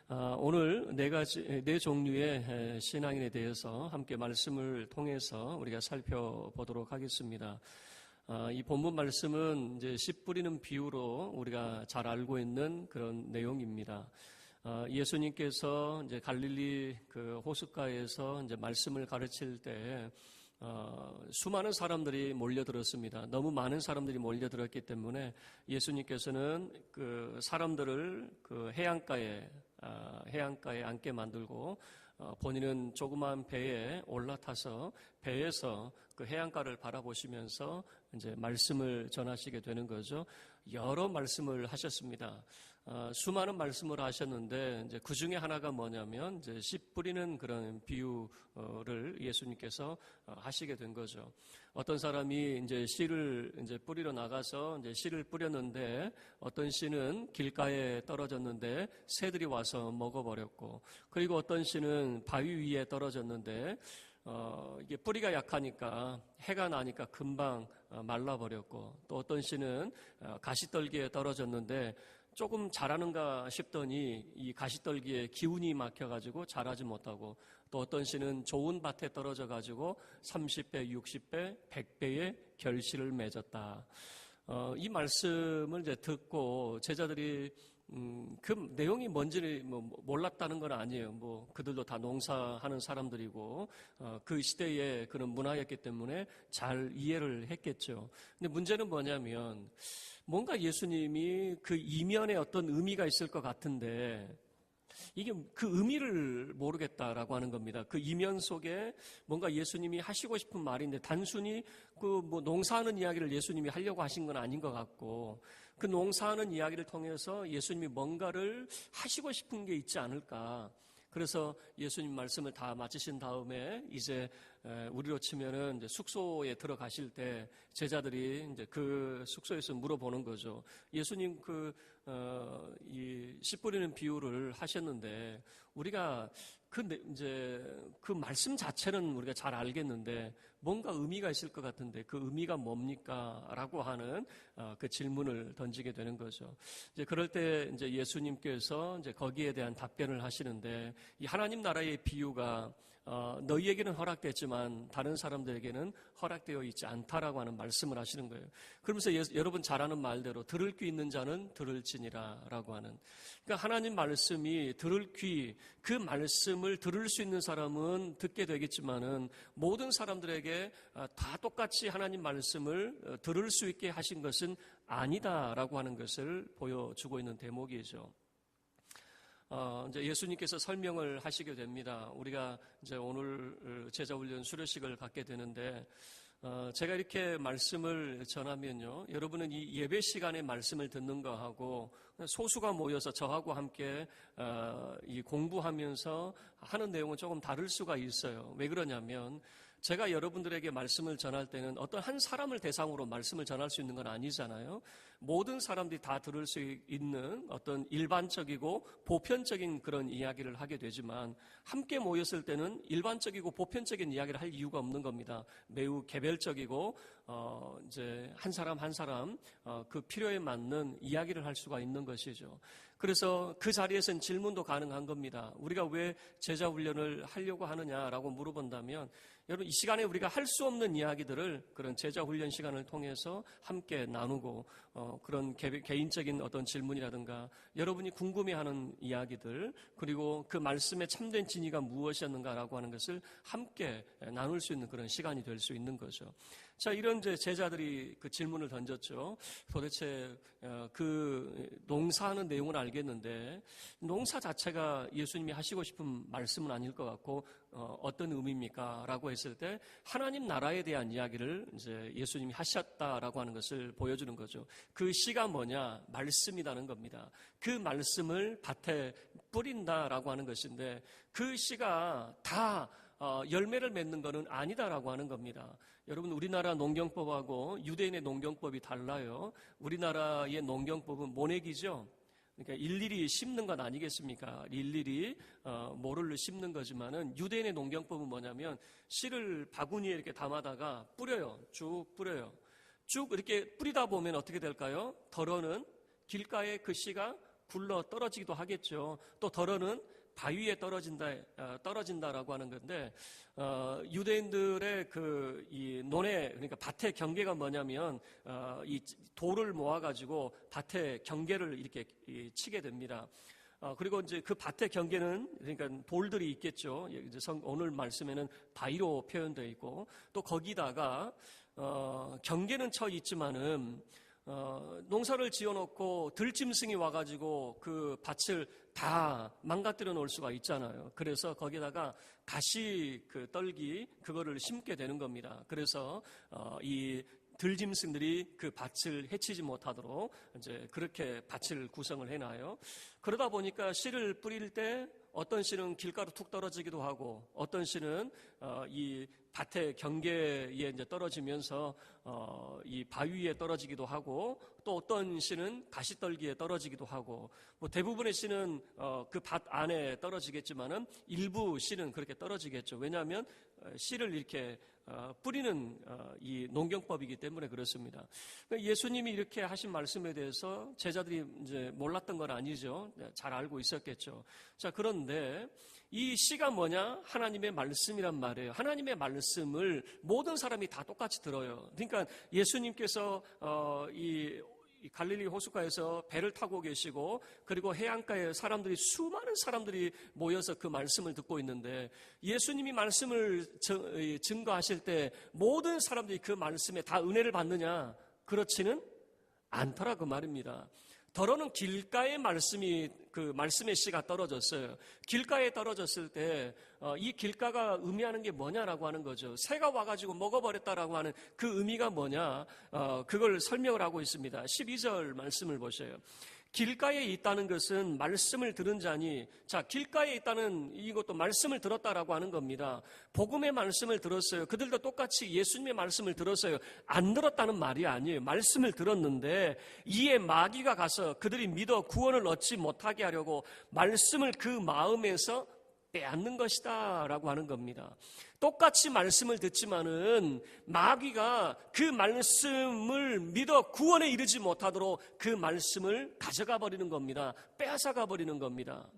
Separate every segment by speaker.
Speaker 1: 오늘 네 종류의 신앙인에 대해서 함께 말씀을 통해서 우리가 살펴보도록 하겠습니다. 이 본문 말씀은 이제 씨 뿌리는 비유로 우리가 잘 알고 있는 그런 내용입니다. 예수님께서 이제 갈릴리 그 호숫가에서 이제 말씀을 가르칠 때 수많은 사람들이 몰려들었습니다. 너무 많은 사람들이 몰려들었기 때문에 예수님께서는 그 사람들을 그 해안가에 앉게 만들고 본인은 조그만 배에 올라타서 배에서 그 해안가를 바라보시면서 이제 말씀을 전하시게 되는 거죠. 여러 말씀을 하셨습니다. 수많은 말씀을 하셨는데 이제 그 중에 하나가 뭐냐면 이제 씨 뿌리는 그런 비유를 예수님께서 하시게 된 거죠. 어떤 사람이 이제 씨를 이제 뿌리러 나가서 이제 씨를 뿌렸는데 어떤 씨는 길가에 떨어졌는데 새들이 와서 먹어버렸고, 그리고 어떤 씨는 바위 위에 떨어졌는데 이게 뿌리가 약하니까 해가 나니까 금방 말라버렸고, 또 어떤 씨는 가시떨기에 떨어졌는데 조금 자라는가 싶더니 이 가시떨기에 기운이 막혀가지고 자라지 못하고, 또 어떤 씨는 좋은 밭에 떨어져가지고 30배, 60배, 100배의 결실을 맺었다. 이 말씀을 이제 듣고 제자들이 그 내용이 뭔지 몰랐다는 건 아니에요. 그들도 다 농사하는 사람들이고 그 시대의 그런 문화였기 때문에 잘 이해를 했겠죠. 근데 문제는 뭐냐면 뭔가 예수님이 그 이면에 어떤 의미가 있을 것 같은데 이게 그 의미를 모르겠다라고 하는 겁니다. 그 이면 속에 뭔가 예수님이 하시고 싶은 말인데 단순히 농사하는 이야기를 예수님이 하려고 하신 건 아닌 것 같고, 그 농사하는 이야기를 통해서 예수님이 뭔가를 하시고 싶은 게 있지 않을까. 그래서 예수님 말씀을 다 마치신 다음에 이제 우리로 치면은 이제 숙소에 들어가실 때 제자들이 이제 그 숙소에서 물어보는 거죠. 예수님 이 씨 뿌리는 비유를 하셨는데 우리가 그 말씀 자체는 우리가 잘 알겠는데 뭔가 의미가 있을 것 같은데 그 의미가 뭡니까? 라고 하는 그 질문을 던지게 되는 거죠. 이제 그럴 때 이제 예수님께서 이제 거기에 대한 답변을 하시는데, 이 하나님 나라의 비유가 너희에게는 허락됐지만 다른 사람들에게는 허락되어 있지 않다라고 하는 말씀을 하시는 거예요. 그러면서 여러분 잘 아는 말대로 들을 귀 있는 자는 들을지니라 라고 하는, 그러니까 하나님 말씀이 들을 귀, 그 말씀을 들을 수 있는 사람은 듣게 되겠지만은 모든 사람들에게 다 똑같이 하나님 말씀을 들을 수 있게 하신 것은 아니다라고 하는 것을 보여주고 있는 대목이죠. 이제 예수님께서 설명을 하시게 됩니다. 우리가 이제 오늘 제자훈련 수료식을 갖게 되는데, 제가 이렇게 말씀을 전하면요, 여러분은 이 예배 시간에 말씀을 듣는 거하고 소수가 모여서 저하고 함께 이 공부하면서 하는 내용은 조금 다를 수가 있어요. 왜 그러냐면 제가 여러분들에게 말씀을 전할 때는 어떤 한 사람을 대상으로 말씀을 전할 수 있는 건 아니잖아요. 모든 사람들이 다 들을 수 있는 어떤 일반적이고 보편적인 그런 이야기를 하게 되지만, 함께 모였을 때는 일반적이고 보편적인 이야기를 할 이유가 없는 겁니다. 매우 개별적이고 이제 한 사람 한 사람 그 필요에 맞는 이야기를 할 수가 있는 것이죠. 그래서 그 자리에서는 질문도 가능한 겁니다. 우리가 왜 제자 훈련을 하려고 하느냐라고 물어본다면, 여러분 이 시간에 우리가 할 수 없는 이야기들을 그런 제자 훈련 시간을 통해서 함께 나누고 그런 개인적인 어떤 질문이라든가 여러분이 궁금해하는 이야기들, 그리고 그 말씀의 참된 진리가 무엇이었는가라고 하는 것을 함께 나눌 수 있는 그런 시간이 될 수 있는 거죠. 자, 이런 제자들이 그 질문을 던졌죠. 도대체 그 농사하는 내용을 알겠는데 농사 자체가 예수님이 하시고 싶은 말씀은 아닐 것 같고 어떤 의미입니까? 라고 했을 때 하나님 나라에 대한 이야기를 이제 예수님이 하셨다라고 하는 것을 보여주는 거죠. 그 씨가 뭐냐? 말씀이라는 겁니다. 그 말씀을 밭에 뿌린다라고 하는 것인데 그 씨가 다 열매를 맺는 것은 아니다라고 하는 겁니다. 여러분, 우리나라 농경법하고 유대인의 농경법이 달라요. 우리나라의 농경법은 모내기죠. 그러니까 일일이 심는 건 아니겠습니까? 일일이 모를 심는 거지만은 유대인의 농경법은 뭐냐면 씨를 바구니에 이렇게 담아다가 뿌려요. 쭉 뿌려요. 쭉 이렇게 뿌리다 보면 어떻게 될까요? 덜어는 길가에 그 씨가 굴러 떨어지기도 하겠죠. 또 덜어는 바위에 떨어진다라고 하는 건데, 유대인들의 이 논의, 그러니까 밭의 경계가 뭐냐면, 이 돌을 모아가지고 밭의 경계를 이렇게 치게 됩니다. 그리고 이제 그 밭의 경계는, 그러니까 돌들이 있겠죠. 이제 오늘 말씀에는 바위로 표현되어 있고, 또 거기다가, 경계는 쳐 있지만은, 농사를 지어놓고 들짐승이 와가지고 그 밭을 다 망가뜨려 놓을 수가 있잖아요. 그래서 거기다가 가시 떨기 그거를 심게 되는 겁니다. 그래서 이 들짐승들이 그 밭을 해치지 못하도록 이제 그렇게 밭을 구성을 해놔요. 그러다 보니까 씨를 뿌릴 때 어떤 씨는 길가로 툭 떨어지기도 하고, 어떤 씨는 이 밭의 경계에 이제 떨어지면서 이 바위에 떨어지기도 하고, 또 어떤 씨는 가시떨기에 떨어지기도 하고, 뭐 대부분의 씨는 그 밭 안에 떨어지겠지만은 일부 씨는 그렇게 떨어지겠죠. 왜냐하면 씨를 이렇게 뿌리는 이 농경법이기 때문에 그렇습니다. 예수님이 이렇게 하신 말씀에 대해서 제자들이 이제 몰랐던 건 아니죠. 잘 알고 있었겠죠. 자, 그런데 이 씨가 뭐냐? 하나님의 말씀이란 말이에요. 하나님의 말씀을 모든 사람이 다 똑같이 들어요. 그러니까 예수님께서 이 갈릴리 호숫가에서 배를 타고 계시고, 그리고 해안가에 수많은 사람들이 모여서 그 말씀을 듣고 있는데, 예수님이 말씀을 증거하실 때 모든 사람들이 그 말씀에 다 은혜를 받느냐? 그렇지는 않더라 그 말입니다. 더러는 길가에 그 말씀의 씨가 떨어졌어요. 길가에 떨어졌을 때 이 길가가 의미하는 게 뭐냐라고 하는 거죠. 새가 와가지고 먹어버렸다라고 하는 그 의미가 뭐냐, 그걸 설명을 하고 있습니다. 12절 말씀을 보세요. 길가에 있다는 것은 말씀을 들은 자니, 자, 길가에 있다는 이것도 말씀을 들었다라고 하는 겁니다. 복음의 말씀을 들었어요. 그들도 똑같이 예수님의 말씀을 들었어요. 안 들었다는 말이 아니에요. 말씀을 들었는데 이에 마귀가 가서 그들이 믿어 구원을 얻지 못하게 하려고 말씀을 그 마음에서 빼앗는 것이다 라고 하는 겁니다. 똑같이 말씀을 듣지만은 마귀가 그 말씀을 믿어 구원에 이르지 못하도록 그 말씀을 가져가 버리는 겁니다. 빼앗아가 버리는 겁니다.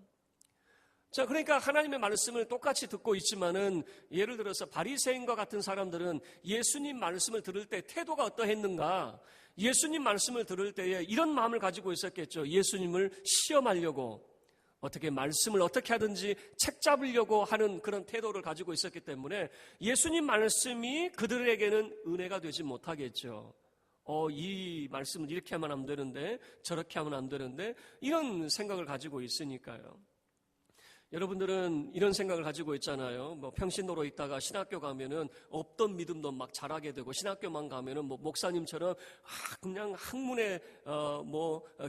Speaker 1: 자, 그러니까 하나님의 말씀을 똑같이 듣고 있지만은, 예를 들어서 바리새인과 같은 사람들은 예수님 말씀을 들을 때 태도가 어떠했는가? 예수님 말씀을 들을 때에 이런 마음을 가지고 있었겠죠. 예수님을 시험하려고, 어떻게 말씀을 어떻게 하든지 책 잡으려고 하는 그런 태도를 가지고 있었기 때문에 예수님 말씀이 그들에게는 은혜가 되지 못하겠죠. 이 말씀을 이렇게 하면 안 되는데, 저렇게 하면 안 되는데, 이런 생각을 가지고 있으니까요. 여러분들은 이런 생각을 가지고 있잖아요. 뭐 평신도로 있다가 신학교 가면은 없던 믿음도 막 자라게 되고, 신학교만 가면은 뭐 목사님처럼 그냥 학문에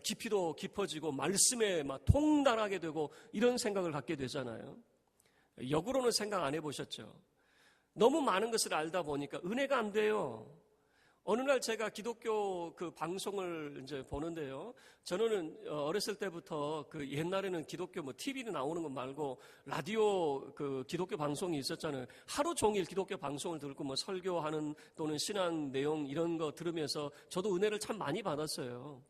Speaker 1: 깊이도 깊어지고 말씀에 막 통달하게 되고, 이런 생각을 갖게 되잖아요. 역으로는 생각 안 해보셨죠? 너무 많은 것을 알다 보니까 은혜가 안 돼요. 어느 날 제가 기독교 그 방송을 이제 보는데요. 저는 어렸을 때부터 그 옛날에는 기독교 TV는 나오는 것 말고 라디오 그 기독교 방송이 있었잖아요. 하루 종일 기독교 방송을 듣고 설교하는 또는 신앙 내용 이런 거 들으면서 저도 은혜를 참 많이 받았어요.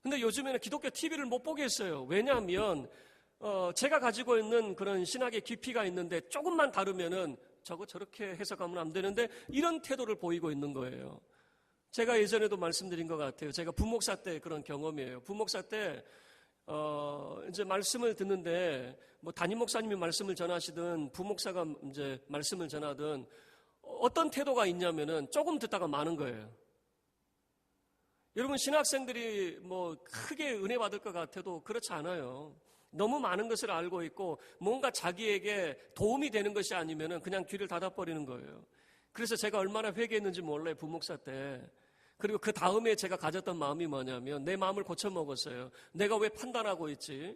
Speaker 1: 근데 요즘에는 기독교 TV를 못 보겠어요. 왜냐하면 제가 가지고 있는 그런 신학의 깊이가 있는데 조금만 다르면은 저렇게 해석하면 안 되는데, 이런 태도를 보이고 있는 거예요. 제가 예전에도 말씀드린 것 같아요. 제가 부목사 때 그런 경험이에요. 부목사 때 이제 말씀을 듣는데, 담임 목사님이 말씀을 전하시든 부목사가 이제 말씀을 전하든 어떤 태도가 있냐면은 조금 듣다가 마는 거예요. 여러분, 신학생들이 크게 은혜 받을 것 같아도 그렇지 않아요. 너무 많은 것을 알고 있고 뭔가 자기에게 도움이 되는 것이 아니면은 그냥 귀를 닫아버리는 거예요. 그래서 제가 얼마나 회개했는지 몰라요, 부목사 때. 그리고 그 다음에 제가 가졌던 마음이 뭐냐면, 내 마음을 고쳐먹었어요. 내가 왜 판단하고 있지?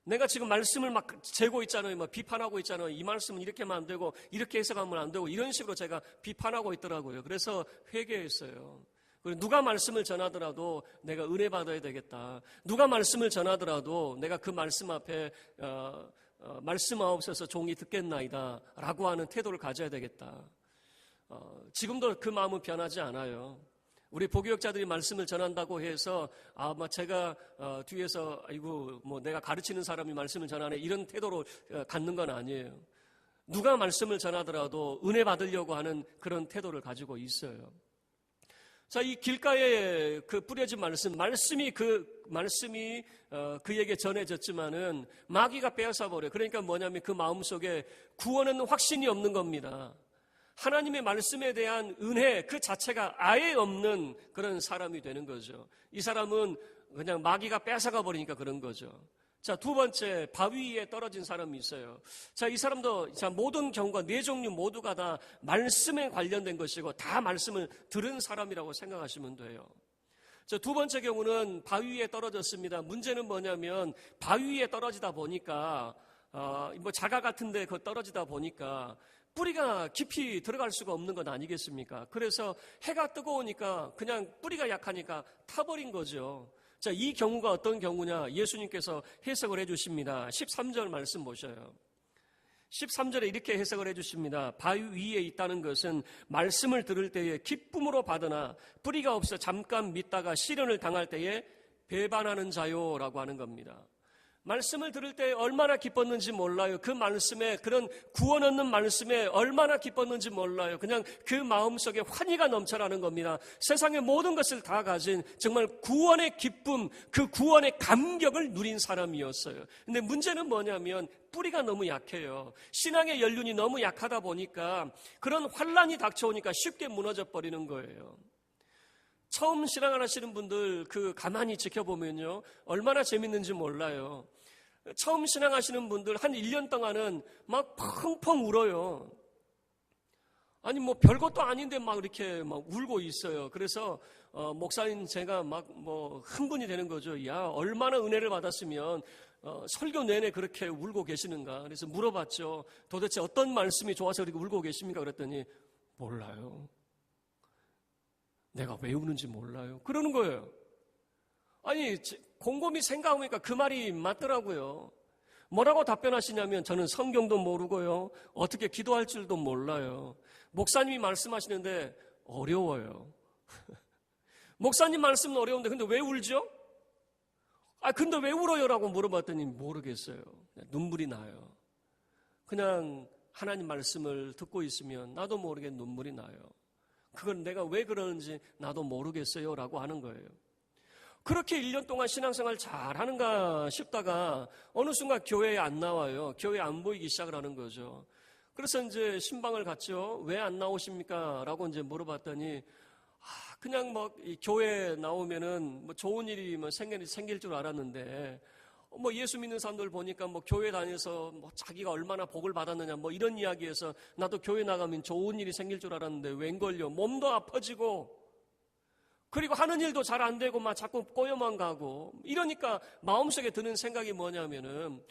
Speaker 1: 내가 지금 말씀을 막 재고 있잖아요. 비판하고 있잖아요. 이 말씀은 이렇게 하면 안 되고 이렇게 해석하면 안 되고, 이런 식으로 제가 비판하고 있더라고요. 그래서 회개했어요. 그리고 누가 말씀을 전하더라도 내가 은혜 받아야 되겠다. 누가 말씀을 전하더라도 내가 그 말씀 앞에 말씀하옵소서 종이 듣겠나이다 라고 하는 태도를 가져야 되겠다. 지금도 그 마음은 변하지 않아요. 우리 보교역자들이 말씀을 전한다고 해서 제가 뒤에서 아이고 내가 가르치는 사람이 말씀을 전하네 이런 태도로 갖는 건 아니에요. 누가 말씀을 전하더라도 은혜 받으려고 하는 그런 태도를 가지고 있어요. 자, 이 길가에 그 뿌려진 말씀이 그에게 전해졌지만은 마귀가 빼앗아 버려. 그러니까 뭐냐면 그 마음속에 구원은 확신이 없는 겁니다. 하나님의 말씀에 대한 은혜 그 자체가 아예 없는 그런 사람이 되는 거죠. 이 사람은 그냥 마귀가 뺏어가 버리니까 그런 거죠. 자, 두 번째, 바위 위에 떨어진 사람이 있어요. 자, 이 사람도 모든 경우가 네 종류 모두가 다 말씀에 관련된 것이고 다 말씀을 들은 사람이라고 생각하시면 돼요. 자, 두 번째 경우는 바위 위에 떨어졌습니다. 문제는 뭐냐면 바위 위에 떨어지다 보니까 자갈 같은데 떨어지다 보니까 뿌리가 깊이 들어갈 수가 없는 건 아니겠습니까? 그래서 해가 뜨거우니까 그냥 뿌리가 약하니까 타버린 거죠. 자, 이 경우가 어떤 경우냐? 예수님께서 해석을 해주십니다. 13절 말씀 보셔요. 13절에 이렇게 해석을 해주십니다. 바위 위에 있다는 것은 말씀을 들을 때에 기쁨으로 받으나 뿌리가 없어 잠깐 믿다가 시련을 당할 때에 배반하는 자요라고 하는 겁니다. 말씀을 들을 때 얼마나 기뻤는지 몰라요. 그 말씀에, 그런 구원 얻는 말씀에 얼마나 기뻤는지 몰라요. 그냥 그 마음속에 환희가 넘쳐나는 겁니다. 세상의 모든 것을 다 가진 정말 구원의 기쁨, 그 구원의 감격을 누린 사람이었어요. 근데 문제는 뭐냐면 뿌리가 너무 약해요. 신앙의 연륜이 너무 약하다 보니까 그런 환란이 닥쳐오니까 쉽게 무너져 버리는 거예요. 처음 신앙을 하시는 분들 가만히 지켜보면요, 얼마나 재밌는지 몰라요. 처음 신앙하시는 분들 한 1년 동안은 막 펑펑 울어요. 아니 별것도 아닌데 막 이렇게 막 울고 있어요. 그래서 목사님 제가 흥분이 되는 거죠. 야, 얼마나 은혜를 받았으면 설교 내내 그렇게 울고 계시는가. 그래서 물어봤죠. 도대체 어떤 말씀이 좋아서 그렇게 울고 계십니까? 그랬더니 몰라요. 내가 왜 우는지 몰라요. 그러는 거예요. 아니, 곰곰이 생각해보니까 그 말이 맞더라고요. 뭐라고 답변하시냐면 저는 성경도 모르고요. 어떻게 기도할 줄도 몰라요. 목사님이 말씀하시는데 어려워요. 목사님 말씀은 어려운데 근데 왜 울죠? 근데 왜 울어요? 라고 물어봤더니 모르겠어요. 눈물이 나요. 그냥 하나님 말씀을 듣고 있으면 나도 모르게 눈물이 나요. 그건 내가 왜 그러는지 나도 모르겠어요 라고 하는 거예요. 그렇게 1년 동안 신앙생활 잘하는가 싶다가 어느 순간 교회에 안 나와요. 교회에 안 보이기 시작을 하는 거죠. 그래서 이제 신방을 갔죠. 왜 안 나오십니까? 라고 이제 물어봤더니 그냥 교회에 나오면은 좋은 일이 생길 줄 알았는데 예수 믿는 사람들 보니까 교회 다녀서 자기가 얼마나 복을 받았느냐 이런 이야기에서 나도 교회 나가면 좋은 일이 생길 줄 알았는데 웬걸요. 몸도 아파지고 그리고 하는 일도 잘 안 되고 자꾸 꼬여만 가고 이러니까 마음속에 드는 생각이 뭐냐면은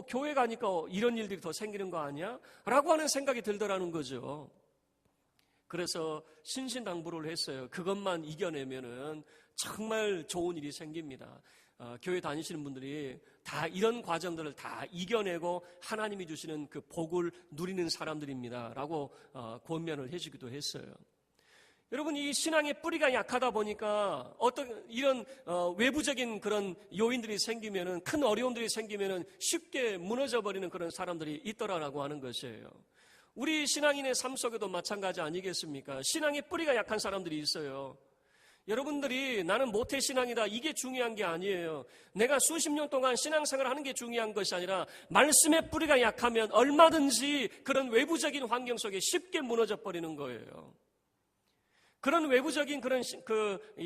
Speaker 1: 교회 가니까 이런 일들이 더 생기는 거 아니야? 라고 하는 생각이 들더라는 거죠. 그래서 신신당부를 했어요. 그것만 이겨내면은 정말 좋은 일이 생깁니다. 교회 다니시는 분들이 다 이런 과정들을 다 이겨내고 하나님이 주시는 그 복을 누리는 사람들입니다. 라고 권면을 해주기도 했어요. 여러분, 이 신앙의 뿌리가 약하다 보니까 어떤 이런 외부적인 그런 요인들이 생기면은, 큰 어려움들이 생기면은 쉽게 무너져 버리는 그런 사람들이 있더라라고 하는 것이에요. 우리 신앙인의 삶 속에도 마찬가지 아니겠습니까? 신앙의 뿌리가 약한 사람들이 있어요. 여러분들이 나는 모태신앙이다 이게 중요한 게 아니에요. 내가 수십 년 동안 신앙생활을 하는 게 중요한 것이 아니라 말씀의 뿌리가 약하면 얼마든지 그런 외부적인 환경 속에 쉽게 무너져 버리는 거예요. 그런 외부적인 그런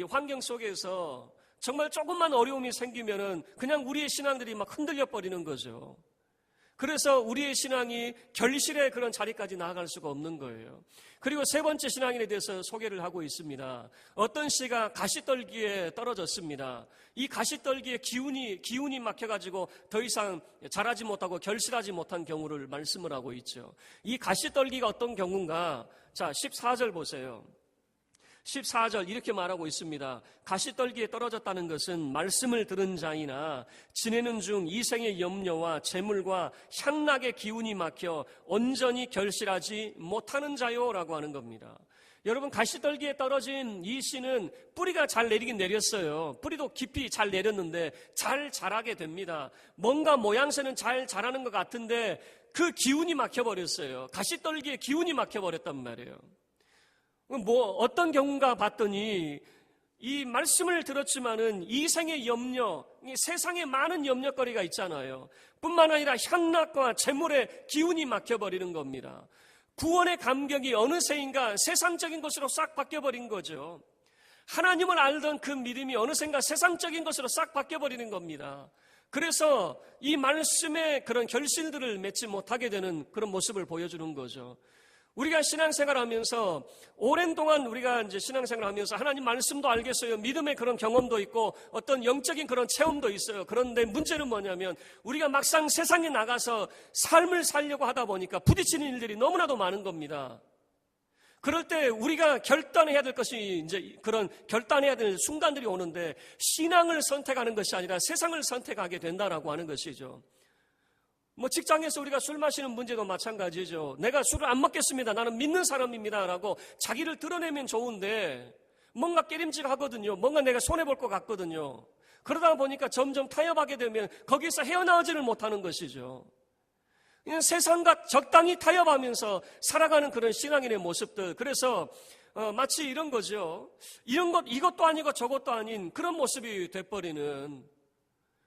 Speaker 1: 환경 속에서 정말 조금만 어려움이 생기면은 그냥 우리의 신앙들이 막 흔들려 버리는 거죠. 그래서 우리의 신앙이 결실의 그런 자리까지 나아갈 수가 없는 거예요. 그리고 세 번째 신앙인에 대해서 소개를 하고 있습니다. 어떤 씨가 가시떨기에 떨어졌습니다. 이 가시떨기에 기운이 막혀가지고 더 이상 자라지 못하고 결실하지 못한 경우를 말씀을 하고 있죠. 이 가시떨기가 어떤 경우인가? 자, 14절 보세요. 14절 이렇게 말하고 있습니다. 가시떨기에 떨어졌다는 것은 말씀을 들은 자이나 지내는 중 이생의 염려와 재물과 향락의 기운이 막혀 온전히 결실하지 못하는 자요라고 하는 겁니다. 여러분, 가시떨기에 떨어진 이 씨는 뿌리가 잘 내리긴 내렸어요. 뿌리도 깊이 잘 내렸는데 잘 자라게 됩니다. 뭔가 모양새는 잘 자라는 것 같은데 그 기운이 막혀버렸어요. 가시떨기에 기운이 막혀버렸단 말이에요. 어떤 경우인가 봤더니 이 말씀을 들었지만은 이 생의 염려, 세상에 많은 염려거리가 있잖아요. 뿐만 아니라 향락과 재물의 기운이 막혀버리는 겁니다. 구원의 감격이 어느새인가 세상적인 것으로 싹 바뀌어버린 거죠. 하나님을 알던 그 믿음이 어느샌가 세상적인 것으로 싹 바뀌어버리는 겁니다. 그래서 이 말씀의 그런 결실들을 맺지 못하게 되는 그런 모습을 보여주는 거죠. 우리가 신앙생활하면서 오랜 동안 우리가 이제 신앙생활하면서 하나님 말씀도 알겠어요. 믿음의 그런 경험도 있고 어떤 영적인 그런 체험도 있어요. 그런데 문제는 뭐냐면 우리가 막상 세상에 나가서 삶을 살려고 하다 보니까 부딪히는 일들이 너무나도 많은 겁니다. 그럴 때 우리가 결단해야 될 것이 이제 그런 결단해야 될 순간들이 오는데 신앙을 선택하는 것이 아니라 세상을 선택하게 된다라고 하는 것이죠. 직장에서 우리가 술 마시는 문제도 마찬가지죠. 내가 술을 안 먹겠습니다. 나는 믿는 사람입니다. 라고 자기를 드러내면 좋은데 뭔가 깨림직하거든요. 뭔가 내가 손해볼 것 같거든요. 그러다 보니까 점점 타협하게 되면 거기서 헤어나오지를 못하는 것이죠. 세상과 적당히 타협하면서 살아가는 그런 신앙인의 모습들. 그래서 마치 이런 거죠. 이것도 아니고 저것도 아닌 그런 모습이 돼버리는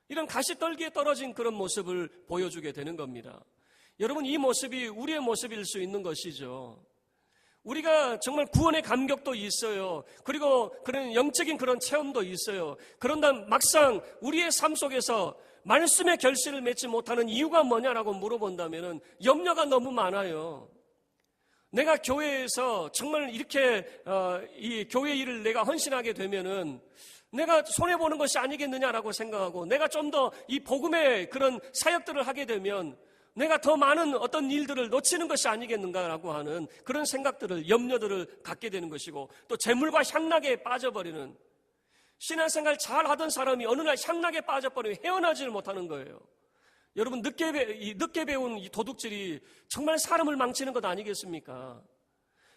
Speaker 1: 이런 가시떨기에 떨어진 그런 모습을 보여주게 되는 겁니다. 여러분, 이 모습이 우리의 모습일 수 있는 것이죠. 우리가 정말 구원의 감격도 있어요. 그리고 그런 영적인 그런 체험도 있어요. 그런다 막상 우리의 삶 속에서 말씀의 결실을 맺지 못하는 이유가 뭐냐라고 물어본다면 염려가 너무 많아요. 내가 교회에서 정말 이렇게 이 교회 일을 내가 헌신하게 되면은 내가 손해보는 것이 아니겠느냐라고 생각하고 내가 좀 더 이 복음의 그런 사역들을 하게 되면 내가 더 많은 어떤 일들을 놓치는 것이 아니겠는가라고 하는 그런 생각들을, 염려들을 갖게 되는 것이고 또 재물과 향락에 빠져버리는 신앙생활 잘 하던 사람이 어느 날 향락에 빠져버리면 헤어나지를 못하는 거예요. 여러분, 늦게 배운 이 도둑질이 정말 사람을 망치는 것 아니겠습니까?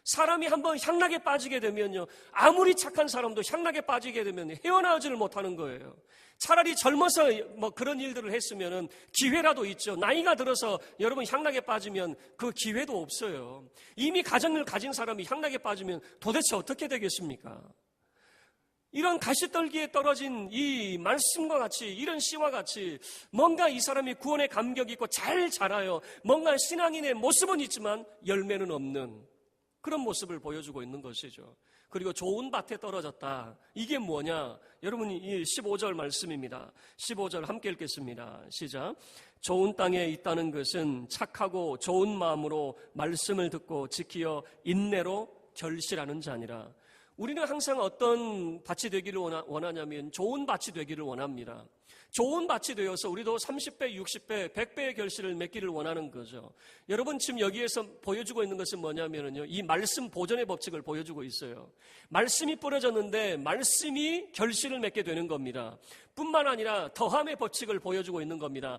Speaker 1: 사람이 한번 향락에 빠지게 되면요, 아무리 착한 사람도 향락에 빠지게 되면 헤어나오지를 못하는 거예요. 차라리 젊어서 그런 일들을 했으면 기회라도 있죠. 나이가 들어서 여러분 향락에 빠지면 그 기회도 없어요. 이미 가정을 가진 사람이 향락에 빠지면 도대체 어떻게 되겠습니까? 이런 가시떨기에 떨어진 이 말씀과 같이, 이런 시와 같이 뭔가 이 사람이 구원의 감격이 있고 잘 자라요. 뭔가 신앙인의 모습은 있지만 열매는 없는 그런 모습을 보여주고 있는 것이죠. 그리고 좋은 밭에 떨어졌다. 이게 뭐냐? 여러분, 이 15절 말씀입니다. 15절 함께 읽겠습니다. 시작. 좋은 땅에 있다는 것은 착하고 좋은 마음으로 말씀을 듣고 지키어 인내로 결실하는 자니라. 우리는 항상 어떤 밭이 되기를 원하냐면 좋은 밭이 되기를 원합니다. 좋은 밭이 되어서 우리도 30배, 60배, 100배의 결실을 맺기를 원하는 거죠. 여러분, 지금 여기에서 보여주고 있는 것은 뭐냐면요, 이 말씀 보존의 법칙을 보여주고 있어요. 말씀이 뿌려졌는데 말씀이 결실을 맺게 되는 겁니다. 뿐만 아니라 더함의 법칙을 보여주고 있는 겁니다.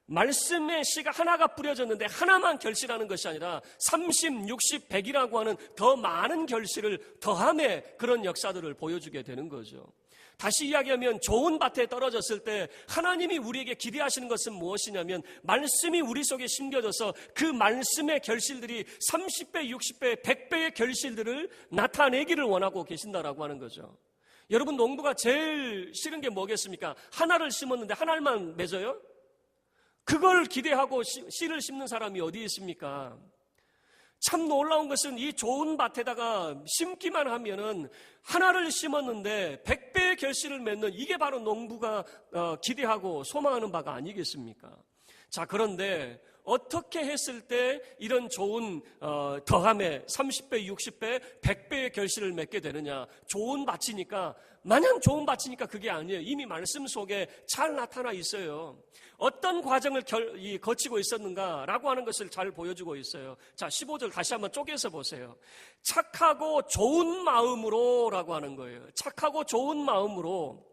Speaker 1: 말씀의 씨가 하나가 뿌려졌는데 하나만 결실하는 것이 아니라 30, 60, 100이라고 하는 더 많은 결실을 더함의 그런 역사들을 보여주게 되는 거죠. 다시 이야기하면 좋은 밭에 떨어졌을 때 하나님이 우리에게 기대하시는 것은 무엇이냐면 말씀이 우리 속에 심겨져서 그 말씀의 결실들이 30배, 60배, 100배의 결실들을 나타내기를 원하고 계신다라고 하는 거죠. 여러분, 농부가 제일 싫은 게 뭐겠습니까? 하나를 심었는데 하나만 맺어요? 그걸 기대하고 씨를 심는 사람이 어디 있습니까? 참 놀라운 것은 이 좋은 밭에다가 심기만 하면은 하나를 심었는데 100배의 결실을 맺는, 이게 바로 농부가 기대하고 소망하는 바가 아니겠습니까? 자, 그런데 어떻게 했을 때 이런 좋은 더함에 30배, 60배, 100배의 결실을 맺게 되느냐? 좋은 밭이니까, 마냥 좋은 밭이니까 그게 아니에요. 이미 말씀 속에 잘 나타나 있어요. 어떤 과정을 거치고 있었는가라고 하는 것을 잘 보여주고 있어요. 자, 15절 다시 한번 쪼개서 보세요. 착하고 좋은 마음으로 라고 하는 거예요. 착하고 좋은 마음으로.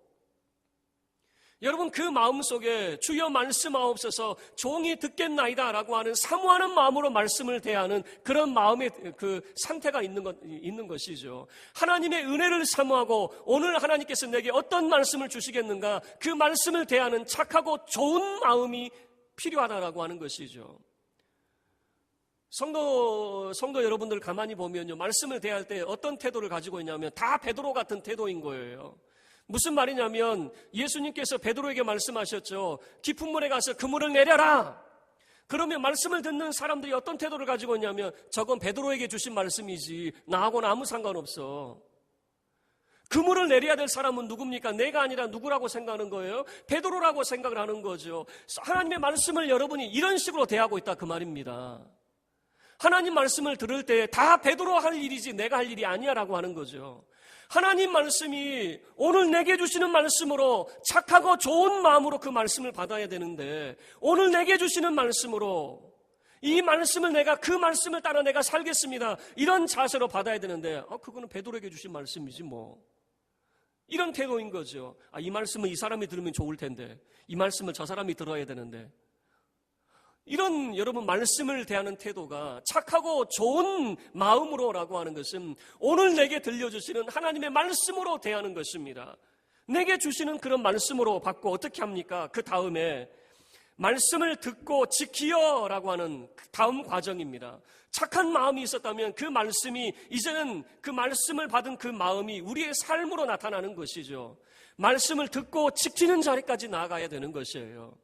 Speaker 1: 여러분 그 마음 속에 주여 말씀하옵소서 종이 듣겠나이다 라고 하는 사모하는 마음으로 말씀을 대하는 그런 마음의 그 상태가 있는 것이죠. 하나님의 은혜를 사모하고 오늘 하나님께서 내게 어떤 말씀을 주시겠는가, 그 말씀을 대하는 착하고 좋은 마음이 필요하다라고 하는 것이죠. 성도 여러분들 가만히 보면요, 말씀을 대할 때 어떤 태도를 가지고 있냐면 다 베드로 같은 태도인 거예요. 무슨 말이냐면 예수님께서 베드로에게 말씀하셨죠. 깊은 물에 가서 그물을 내려라. 그러면 말씀을 듣는 사람들이 어떤 태도를 가지고 있냐면 저건 베드로에게 주신 말씀이지 나하고는 아무 상관없어. 그물을 내려야 될 사람은 누굽니까? 내가 아니라 누구라고 생각하는 거예요? 베드로라고 생각을 하는 거죠. 하나님의 말씀을 여러분이 이런 식으로 대하고 있다 그 말입니다. 하나님 말씀을 들을 때 다 베드로 할 일이지 내가 할 일이 아니야 라고 하는 거죠. 하나님 말씀이 오늘 내게 주시는 말씀으로 착하고 좋은 마음으로 그 말씀을 받아야 되는데, 오늘 내게 주시는 말씀으로 이 말씀을 내가 그 말씀을 따라 내가 살겠습니다 이런 자세로 받아야 되는데 그거는 베드로에게 주신 말씀이지 뭐, 이런 태도인 거죠. 이 말씀은 이 사람이 들으면 좋을 텐데 이 말씀을 저 사람이 들어야 되는데, 이런 여러분 말씀을 대하는 태도가 착하고 좋은 마음으로라고 하는 것은 오늘 내게 들려주시는 하나님의 말씀으로 대하는 것입니다. 내게 주시는 그런 말씀으로 받고 어떻게 합니까? 그 다음에 말씀을 듣고 지키어라고 하는 다음 과정입니다. 착한 마음이 있었다면 그 말씀이 이제는 그 말씀을 받은 그 마음이 우리의 삶으로 나타나는 것이죠. 말씀을 듣고 지키는 자리까지 나아가야 되는 것이에요.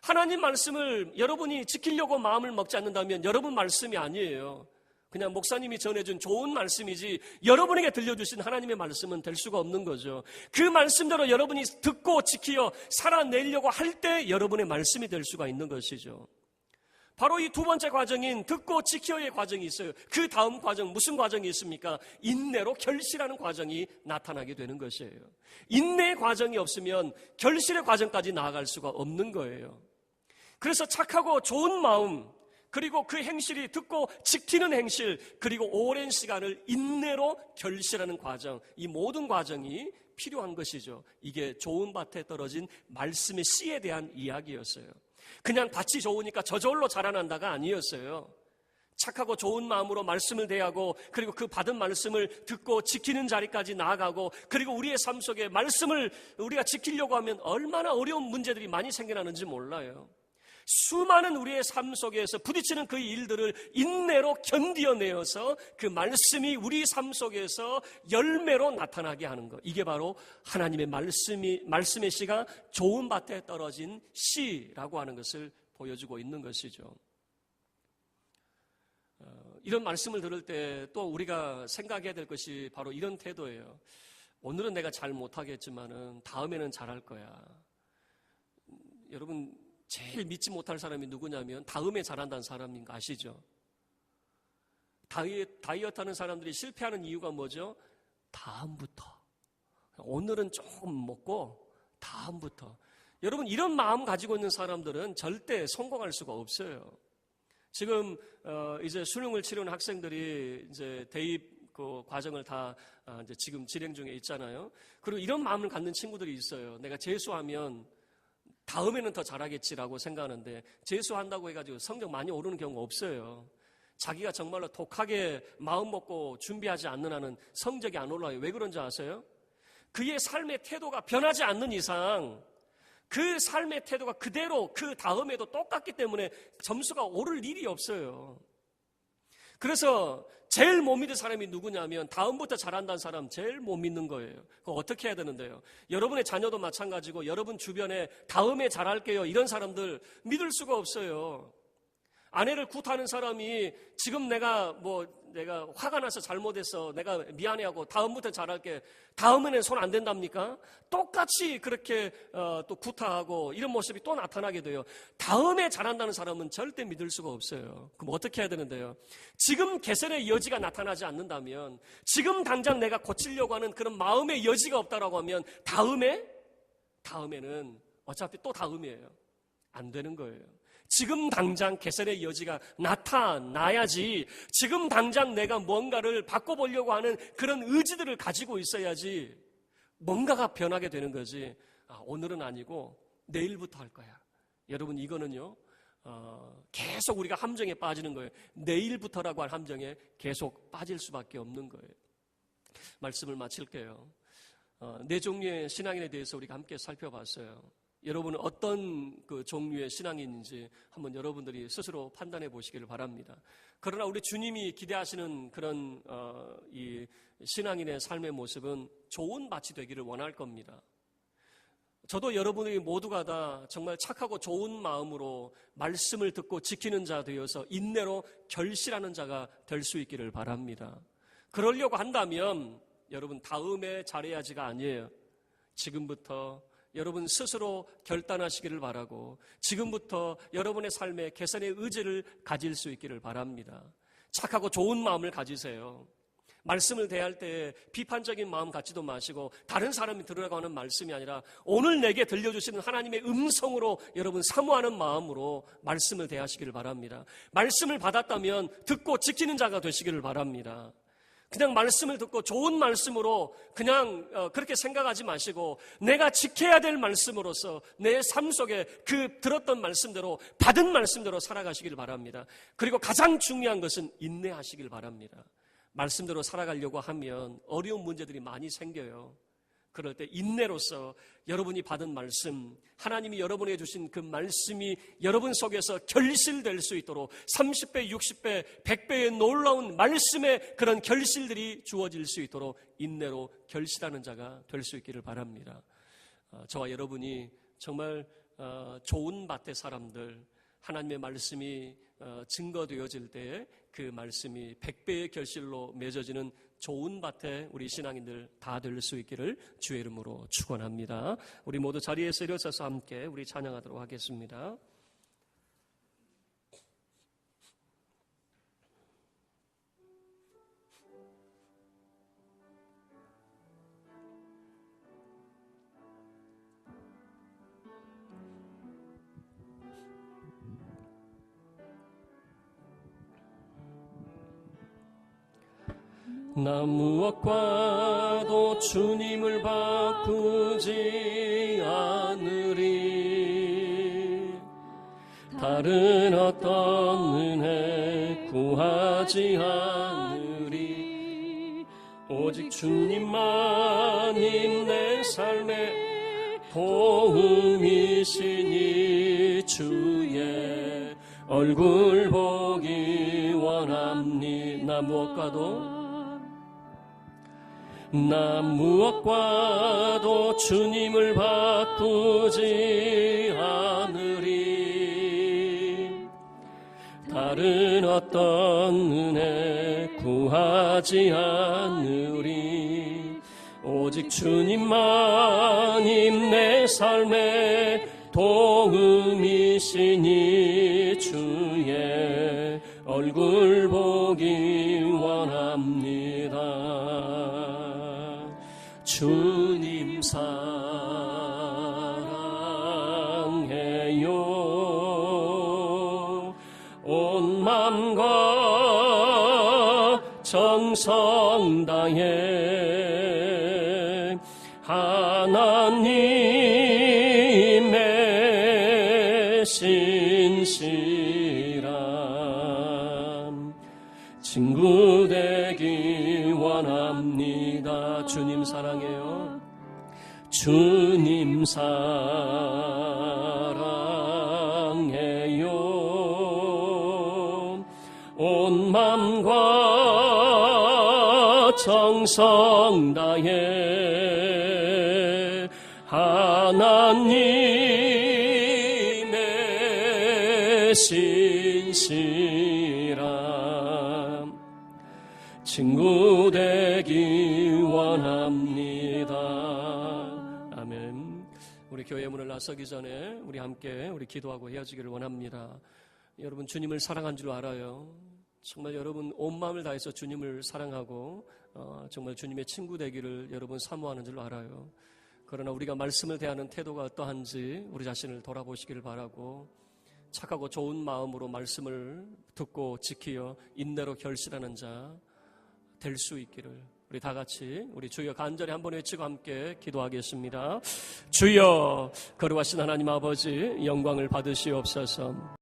Speaker 1: 하나님 말씀을 여러분이 지키려고 마음을 먹지 않는다면 여러분 말씀이 아니에요. 그냥 목사님이 전해준 좋은 말씀이지 여러분에게 들려주신 하나님의 말씀은 될 수가 없는 거죠. 그 말씀대로 여러분이 듣고 지키어 살아내려고 할 때 여러분의 말씀이 될 수가 있는 것이죠. 바로 이 두 번째 과정인 듣고 지키어의 과정이 있어요. 그 다음 과정, 무슨 과정이 있습니까? 인내로 결실하는 과정이 나타나게 되는 것이에요. 인내의 과정이 없으면 결실의 과정까지 나아갈 수가 없는 거예요. 그래서 착하고 좋은 마음, 그리고 그 행실이 듣고 지키는 행실, 그리고 오랜 시간을 인내로 결실하는 과정, 이 모든 과정이 필요한 것이죠. 이게 좋은 밭에 떨어진 말씀의 씨에 대한 이야기였어요. 그냥 밭이 좋으니까 저절로 자라난다가 아니었어요. 착하고 좋은 마음으로 말씀을 대하고, 그리고 그 받은 말씀을 듣고 지키는 자리까지 나아가고, 그리고 우리의 삶 속에 말씀을 우리가 지키려고 하면 얼마나 어려운 문제들이 많이 생겨나는지 몰라요. 수많은 우리의 삶 속에서 부딪히는 그 일들을 인내로 견디어내어서 그 말씀이 우리 삶 속에서 열매로 나타나게 하는 것, 이게 바로 하나님의 말씀의 씨가 좋은 밭에 떨어진 씨라고 하는 것을 보여주고 있는 것이죠. 이런 말씀을 들을 때 또 우리가 생각해야 될 것이 바로 이런 태도예요. 오늘은 내가 잘 못하겠지만은 다음에는 잘할 거야. 여러분, 제일 믿지 못할 사람이 누구냐면 다음에 잘한다는 사람인 거 아시죠? 다이어트 하는 사람들이 실패하는 이유가 뭐죠? 다음부터. 오늘은 조금 먹고 다음부터. 여러분, 이런 마음 가지고 있는 사람들은 절대 성공할 수가 없어요. 지금 이제 수능을 치르는 학생들이 이제 대입 그 과정을 다 이제 지금 진행 중에 있잖아요. 그리고 이런 마음을 갖는 친구들이 있어요. 내가 재수하면 다음에는 더 잘하겠지라고 생각하는데, 재수한다고 해가지고 성적 많이 오르는 경우가 없어요. 자기가 정말로 독하게 마음 먹고 준비하지 않는 한은 성적이 안 올라요. 왜 그런지 아세요? 그의 삶의 태도가 변하지 않는 이상 그 삶의 태도가 그대로 그 다음에도 똑같기 때문에 점수가 오를 일이 없어요. 그래서 제일 못 믿는 사람이 누구냐면 다음부터 잘한다는 사람 제일 못 믿는 거예요. 그거 어떻게 해야 되는데요? 여러분의 자녀도 마찬가지고 여러분 주변에 다음에 잘할게요 이런 사람들 믿을 수가 없어요. 아내를 굿하는 사람이 지금 내가 화가 나서 잘못했어, 내가 미안해하고 다음부터 잘할게, 다음에는 손 안 된답니까? 똑같이 그렇게 또 굿하고 이런 모습이 또 나타나게 돼요. 다음에 잘한다는 사람은 절대 믿을 수가 없어요. 그럼 어떻게 해야 되는데요? 지금 개선의 여지가 나타나지 않는다면, 지금 당장 내가 고치려고 하는 그런 마음의 여지가 없다라고 하면 다음에는 어차피 또 다음이에요. 안 되는 거예요. 지금 당장 개선의 여지가 나타나야지, 지금 당장 내가 뭔가를 바꿔보려고 하는 그런 의지들을 가지고 있어야지 뭔가가 변하게 되는 거지. 오늘은 아니고 내일부터 할 거야. 여러분, 이거는요, 계속 우리가 함정에 빠지는 거예요. 내일부터라고 할 함정에 계속 빠질 수밖에 없는 거예요. 말씀을 마칠게요. 네 종류의 신앙인에 대해서 우리가 함께 살펴봤어요. 여러분은 어떤 그 종류의 신앙인인지 한번 여러분들이 스스로 판단해 보시기를 바랍니다. 그러나 우리 주님이 기대하시는 그런 이 신앙인의 삶의 모습은 좋은 밭이 되기를 원할 겁니다. 저도 여러분이 모두가 다 정말 착하고 좋은 마음으로 말씀을 듣고 지키는 자 되어서 인내로 결실하는 자가 될 수 있기를 바랍니다. 그러려고 한다면 여러분 다음에 잘해야지가 아니에요. 지금부터 여러분 스스로 결단하시기를 바라고 지금부터 여러분의 삶에 개선의 의지를 가질 수 있기를 바랍니다. 착하고 좋은 마음을 가지세요. 말씀을 대할 때 비판적인 마음 갖지도 마시고 다른 사람이 들으라고 하는 말씀이 아니라 오늘 내게 들려주시는 하나님의 음성으로 여러분 사모하는 마음으로 말씀을 대하시기를 바랍니다. 말씀을 받았다면 듣고 지키는 자가 되시기를 바랍니다. 그냥 말씀을 듣고 좋은 말씀으로 그냥 그렇게 생각하지 마시고 내가 지켜야 될 말씀으로서 내 삶 속에 그 들었던 말씀대로 받은 말씀대로 살아가시길 바랍니다. 그리고 가장 중요한 것은 인내하시길 바랍니다. 말씀대로 살아가려고 하면 어려운 문제들이 많이 생겨요. 그럴 때 인내로서 여러분이 받은 말씀, 하나님이 여러분에게 주신 그 말씀이 여러분 속에서 결실될 수 있도록 30배, 60배, 100배의 놀라운 말씀의 그런 결실들이 주어질 수 있도록 인내로 결실하는 자가 될 수 있기를 바랍니다. 저와 여러분이 정말 좋은 밭의 사람들, 하나님의 말씀이 증거되어질 때 그 말씀이 100배의 결실로 맺어지는 좋은 밭에 우리 신앙인들 다 될 수 있기를 주의 이름으로 축원합니다. 우리 모두 자리에서 일어서서 함께 우리 찬양하도록 하겠습니다. 나 무엇과도 주님을 바꾸지 않으리. 다른 어떤 은혜 구하지 않으리. 오직 주님만이 내 삶의 도움이시니 주의 얼굴 보기 원합니. 나 무엇과도 주님을 바꾸지 않으리. 다른 어떤 은혜 구하지 않으리. 오직 주님만이 내 삶의 도움이시니 주의 얼굴 보기 원합니다. 주님 사랑해요. 온 마음과 정성 다해 하나님의 신실한 친구 되기 원합니다. 주님 사랑해요. 주님 사랑해요. 온 마음과 정성 다해 하나님의 신실한 친구 되기 원합니다. 아멘. 우리 교회 문을 나서기 전에 우리 함께 우리 기도하고 헤어지기를 원합니다. 여러분 주님을 사랑한 줄 알아요. 정말 여러분 온 마음을 다해서 주님을 사랑하고 정말 주님의 친구 되기를 여러분 사모하는 줄 알아요. 그러나 우리가 말씀을 대하는 태도가 어떠한지 우리 자신을 돌아보시기를 바라고 착하고 좋은 마음으로 말씀을 듣고 지키어 인내로 결실하는 자 될 수 있기를 우리 다 같이 우리 주여 간절히 한번 외치고 함께 기도하겠습니다. 주여, 거룩하신 하나님 아버지, 영광을 받으시옵소서.